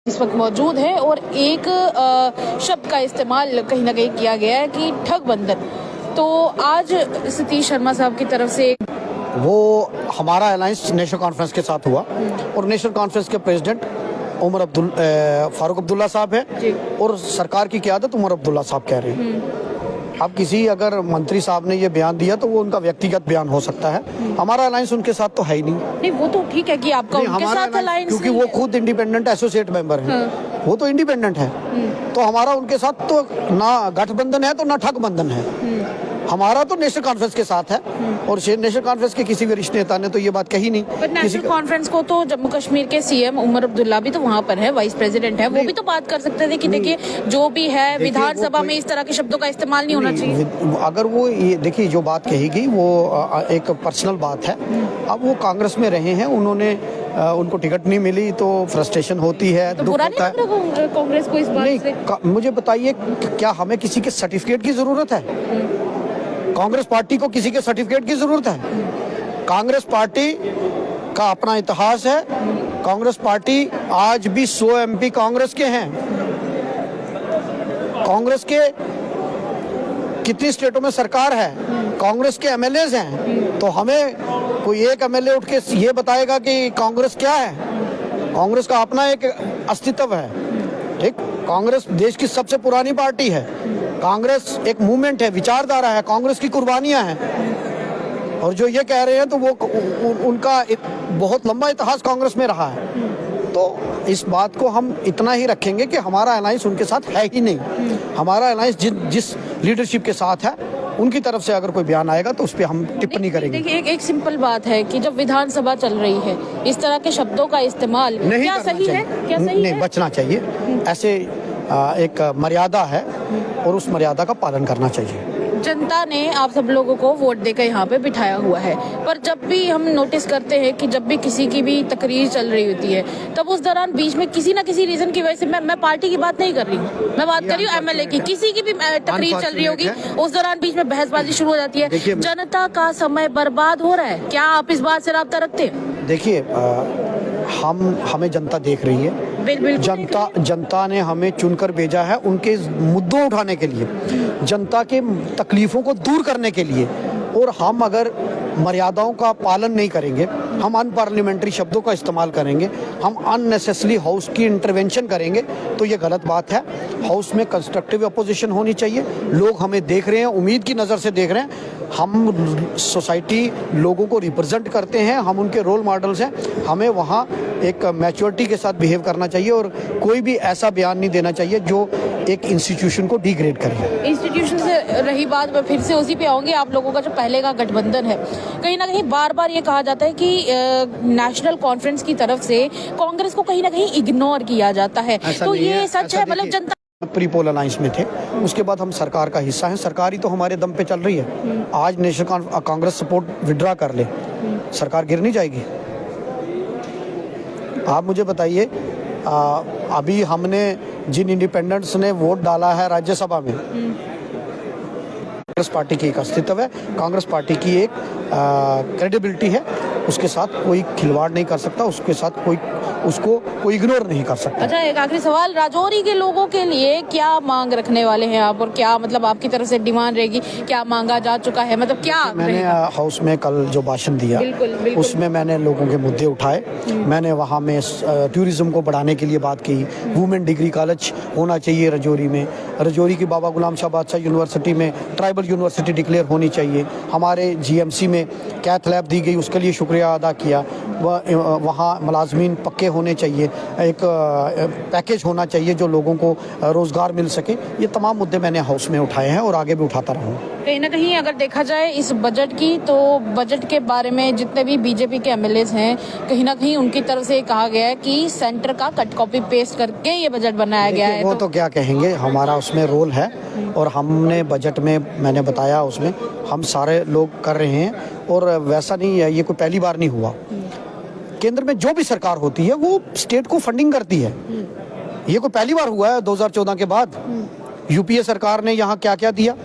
इस वक्त मौजूद है और एक शब्द का इस्तेमाल कहीं ना कहीं किया गया है कि ठग बंधन। तो आज सतीश शर्मा साहब की तरफ से वो हमारा अलायंस नेशनल कॉन्फ्रेंस के साथ हुआ और नेशनल कॉन्फ्रेंस के प्रेसिडेंट फारूक अब्दुल्ला साहब है और सरकार की क़यादत उमर अब्दुल्ला साहब कह रहे हैं। अब किसी अगर मंत्री साहब ने ये बयान दिया तो वो उनका व्यक्तिगत बयान हो सकता है। हमारा अलायंस उनके साथ तो है ही नहीं। वो तो ठीक है कि आपका उनके साथ अलायंस, क्योंकि वो खुद इंडिपेंडेंट एसोसिएट मेंबर है। वो तो इंडिपेंडेंट है। तो हमारा उनके साथ तो ना गठबंधन है तो ना ठग बंधन है। हमारा तो नेशनल कॉन्फ्रेंस के साथ है और नेशनल कॉन्फ्रेंस के किसी वरिष्ठ नेता ने तो ये बात कही नहीं। पर नेशनल कॉन्फ्रेंस को तो जम्मू कश्मीर के सीएम उमर अब्दुल्ला भी तो वहाँ पर है, वाइस प्रेसिडेंट है, वो भी तो बात कर सकते थे कि देखिए जो भी है विधानसभा में इस तरह के शब्दों का इस्तेमाल नहीं होना चाहिए। अगर वो ये देखिए जो बात कही गई वो एक पर्सनल बात है। अब वो कांग्रेस में रहे हैं, उन्होंने उनको टिकट नहीं मिली तो फ्रस्ट्रेशन होती है, तो दुख होता है कांग्रेस को इस बात से। मुझे बताइए क्या हमें किसी के सर्टिफिकेट की जरूरत है? कांग्रेस पार्टी को किसी के सर्टिफिकेट की जरूरत है? कांग्रेस पार्टी का अपना इतिहास है। कांग्रेस पार्टी आज भी 100 एमपी कांग्रेस के हैं। कांग्रेस के कितनी स्टेटों में सरकार है, कांग्रेस के एमएलएज हैं। तो हमें कोई एक एमएलए उठ के ये बताएगा कि कांग्रेस क्या है? कांग्रेस का अपना एक अस्तित्व है। ठीक, कांग्रेस देश की सबसे पुरानी पार्टी है। कांग्रेस एक मूवमेंट है, विचारधारा है, कांग्रेस की कुर्बानियां हैं। और जो ये कह रहे हैं तो वो उनका बहुत लंबा इतिहास कांग्रेस में रहा है। तो इस बात को हम इतना ही रखेंगे कि हमारा अलायंस उनके साथ है ही नहीं। हमारा अलायंस जिस लीडरशिप के साथ है उनकी तरफ से अगर कोई बयान आएगा तो उस पर हम टिप्पणी करेंगे। देखिए एक सिंपल बात है कि जब विधानसभा चल रही है इस तरह के शब्दों का इस्तेमाल क्या सही है? क्या सही नहीं, है? बचना चाहिए। ऐसे एक मर्यादा है और उस मर्यादा का पालन करना चाहिए। जनता ने आप सब लोगों को वोट देकर यहाँ पे बिठाया हुआ है, पर जब भी हम नोटिस करते हैं कि जब भी किसी की भी तकरीर चल रही होती है तब उस दौरान बीच में किसी ना किसी रीजन की वजह से मैं पार्टी की बात नहीं कर रही हूँ, मैं बात कर रही हूँ एमएलए की, किसी की भी तकरीर चल रही होगी उस दौरान बीच में बहसबाजी शुरू हो जाती है। जनता का समय बर्बाद हो रहा है। क्या आप इस बात से राब्ता रखते हैं? देखिए हमें जनता देख रही है। जनता ने हमें चुनकर भेजा है उनके मुद्दों उठाने के लिए, जनता के तकलीफों को दूर करने के लिए। और हम अगर मर्यादाओं का पालन नहीं करेंगे, हम अनपार्लियामेंट्री शब्दों का इस्तेमाल करेंगे, हम अननेसेसरी हाउस की इंटरवेंशन करेंगे तो ये गलत बात है। हाउस में कंस्ट्रक्टिव अपोजिशन होनी चाहिए। लोग हमें देख रहे हैं, उम्मीद की नज़र से देख रहे हैं। हम सोसाइटी लोगों को रिप्रेजेंट करते हैं, हम उनके रोल मॉडल्स हैं। हमें वहाँ एक मैच्योरिटी के साथ बिहेव करना चाहिए और कोई भी ऐसा बयान नहीं देना चाहिए जो एक इंस्टीट्यूशन को डिग्रेड करे। इंस्टीट्यूशन से रही बात, मैं फिर से उसी पे आऊंगी। आप लोगों का जो पहले का गठबंधन है, कहीं ना कहीं बार बार ये कहा जाता है कि नेशनल कॉन्फ्रेंस की तरफ से कांग्रेस को कहीं ना कहीं इग्नोर किया जाता है। तो ये सच है? मतलब जनता प्री पोल अलायंस में थे, उसके बाद हम सरकार का हिस्सा हैं। सरकार ही तो हमारे दम पे चल रही है। आज नेशनल कांग्रेस सपोर्ट विड्रा कर ले, सरकार गिर नहीं जाएगी? आप मुझे बताइए, अभी हमने जिन इंडिपेंडेंट्स ने वोट डाला है राज्यसभा में, कांग्रेस पार्टी की एक अस्तित्व है, कांग्रेस पार्टी की एक क्रेडिबिलिटी है। उसके साथ कोई खिलवाड़ नहीं कर सकता, उसके साथ उसको कोई इग्नोर नहीं कर सकता। अच्छा, एक आखिरी सवाल, राजौरी के लोगों के लिए क्या मांग रखने वाले हैं आप, और क्या मतलब आपकी तरफ से डिमांड रहेगी? क्या मांगा जा चुका है, मतलब क्या? मैंने हाउस में कल जो भाषण दिया उसमें मैंने लोगों के मुद्दे उठाए। मैंने वहाँ में टूरिज्म को बढ़ाने के लिए बात की। वुमेन डिग्री कॉलेज होना चाहिए रजौरी में। रजौरी की बाबा गुलाम शाह बादशाह यूनिवर्सिटी में ट्राइबल यूनिवर्सिटी डिक्लेयर होनी चाहिए। हमारे जीएमसी में कैथ लैब दी गई, उसके लिए शुक्रिया अदा किया। वहाँ मुलाजमीन पक्के होने चाहिए, एक पैकेज होना चाहिए जो लोगों को रोजगार मिल सके। ये तमाम मुद्दे मैंने हाउस में उठाए हैं और आगे भी उठाता रहूँगा। कहीं ना कहीं अगर देखा जाए इस बजट की, तो बजट के बारे में जितने भी बीजेपी के एमएलएज हैं, कहीं ना कहीं उनकी तरफ से कहा गया है कि सेंटर का कट कॉपी पेस्ट करके ये बजट बनाया गया है। वो तो क्या कहेंगे, हमारा उसमें रोल है और हमने बजट में मैंने बताया उसमें हम सारे लोग कर रहे हैं। और वैसा नहीं है, ये कोई पहली बार नहीं हुआ। केंद्र में जो भी सरकार होती है वो स्टेट को फंडिंग करती है। ये कोई पहली बार हुआ है 2014 के बाद? यूपीए सरकार ने यहाँ क्या क्या दिया,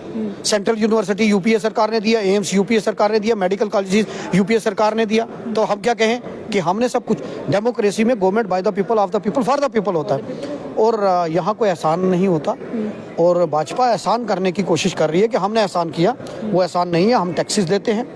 सेंट्रल यूनिवर्सिटी यूपीए सरकार ने दिया, एम्स यूपीए सरकार ने दिया, मेडिकल कॉलेजेस यूपीए सरकार ने दिया। तो हम क्या कहें कि हमने सब कुछ, डेमोक्रेसी में government by the people, of the people, for the people होता है, और यहाँ कोई एहसान नहीं होता। और भाजपा एहसान करने की कोशिश कर रही है कि हमने एहसान किया, वो एहसान नहीं है। हम टैक्सेस देते हैं,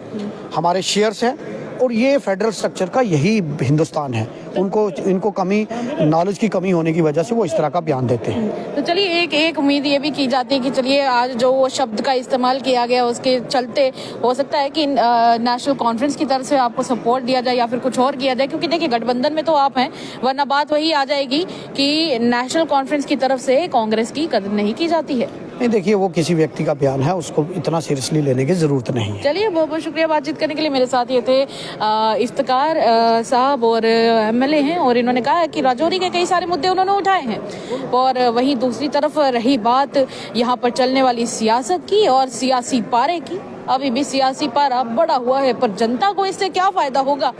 हमारे शेयर्स हैं, और ये फेडरल स्ट्रक्चर का यही हिंदुस्तान है। इनको कमी, नॉलेज की कमी होने की वजह से वो इस तरह का बयान देते हैं। तो चलिए एक उम्मीद ये भी की जाती है कि चलिए आज जो वो शब्द का इस्तेमाल किया गया उसके चलते हो सकता है कि नेशनल कॉन्फ्रेंस की तरफ से आपको सपोर्ट दिया जाए या फिर कुछ और किया जाए, क्योंकि देखिए गठबंधन में तो आप हैं, वरना बात वही आ जाएगी कि नेशनल कॉन्फ्रेंस की तरफ से कांग्रेस की कदर नहीं की जाती है। नहीं, देखिए वो किसी व्यक्ति का बयान है, उसको इतना सीरियसली लेने की जरूरत नहीं है। चलिए बहुत बहुत शुक्रिया बातचीत करने के लिए। मेरे साथ ये थे इफ्तिकार साहब और एमएलए हैं, और इन्होंने कहा है कि राजौरी के कई सारे मुद्दे उन्होंने उठाए हैं। और वहीं दूसरी तरफ रही बात यहाँ पर चलने वाली सियासत की और सियासी पारे की, अभी भी सियासी पारा बढ़ा हुआ है, पर जनता को इससे क्या फायदा होगा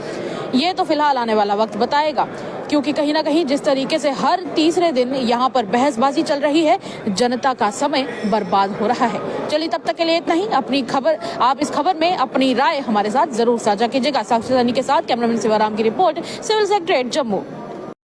ये तो फिलहाल आने वाला वक्त बताएगा। क्योंकि कहीं ना कहीं जिस तरीके से हर तीसरे दिन यहाँ पर बहसबाजी चल रही है, जनता का समय बर्बाद हो रहा है। चलिए तब तक के लिए इतना ही। अपनी खबर, आप इस खबर में अपनी राय हमारे साथ जरूर साझा कीजिएगा। साक्षी सैनी के साथ कैमरामैन शिवाराम की रिपोर्ट, सिविल सेक्रेटरीट जम्मू।